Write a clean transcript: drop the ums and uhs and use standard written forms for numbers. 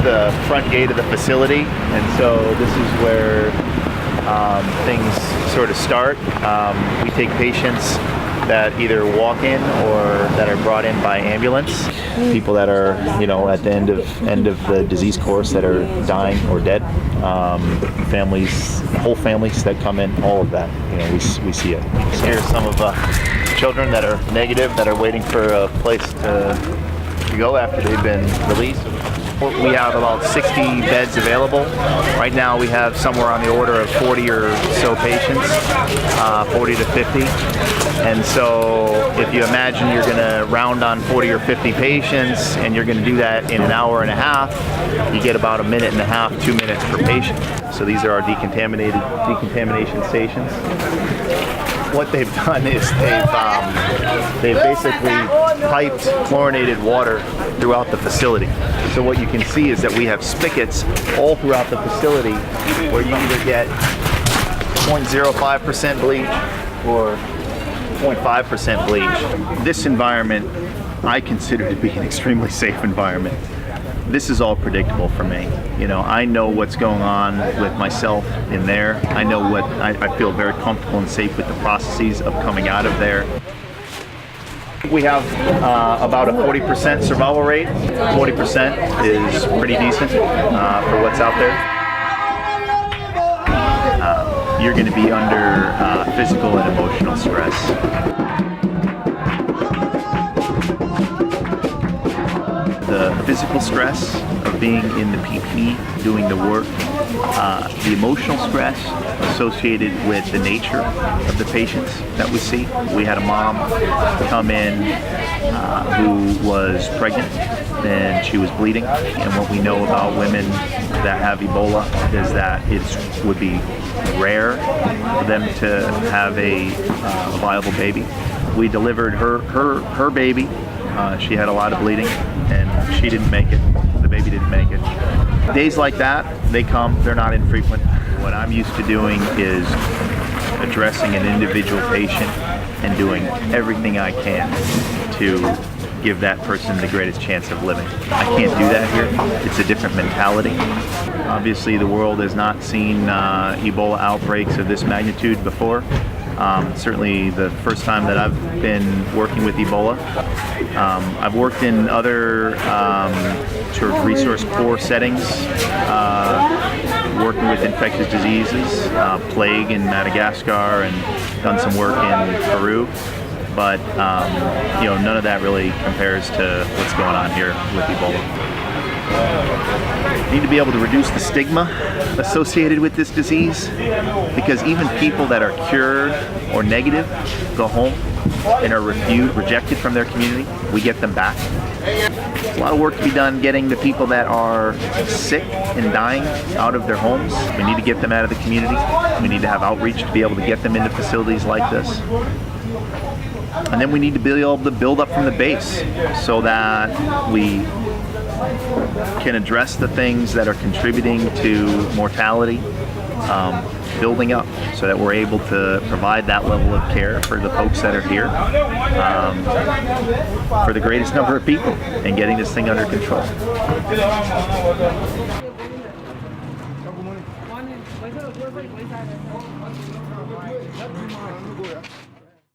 the front gate of the facility, and so this is where things sort of start. We take patients that either walk in or that are brought in by ambulance. People that are, at the end of the disease course that are dying or dead. Families, whole families that come in, all of that. We see it. Here's some of the children that are negative, that are waiting for a place to go after they've been released. We have about 60 beds available. Right now we have somewhere on the order of 40 or so patients, 40 to 50. And so if you imagine you're going to round on 40 or 50 patients and you're going to do that in an hour and a half, you get about a minute and a half, 2 minutes per patient. So these are our decontamination stations. What they've done is they've basically piped chlorinated water throughout the facility. So what you can see is that we have spigots all throughout the facility where you either get 0.05% bleach or 0.5% bleach. This environment I consider to be an extremely safe environment. This is all predictable for me. I know what's going on with myself in there. I know I feel very comfortable and safe with the processes of coming out of there. We have about a 40% survival rate. 40% is pretty decent for what's out there. You're going to be under physical and emotional stress. The physical stress of being in the PPE, doing the work, the emotional stress associated with the nature of the patients that we see. We had a mom come in who was pregnant and she was bleeding, and what we know about women that have Ebola is that it would be rare for them to have a viable baby. We delivered her baby. She had a lot of bleeding and she didn't make it. The baby didn't make it. Days like that, they come, they're not infrequent. What I'm used to doing is addressing an individual patient and doing everything I can to give that person the greatest chance of living. I can't do that here. It's a different mentality. Obviously, the world has not seen Ebola outbreaks of this magnitude before. Certainly the first time that I've been working with Ebola. I've worked in other sort of resource poor settings, working with infectious diseases, plague in Madagascar, and done some work in Peru. But none of that really compares to what's going on here with Ebola. We need to be able to reduce the stigma associated with this disease, because even people that are cured or negative go home and are rejected from their community. We get them back. There's a lot of work to be done getting the people that are sick and dying out of their homes. We need to get them out of the community. We need to have outreach to be able to get them into facilities like this. And then we need to be able to build up from the base so that we can address the things that are contributing to mortality, building up so that we're able to provide that level of care for the folks that are here, for the greatest number of people, and getting this thing under control.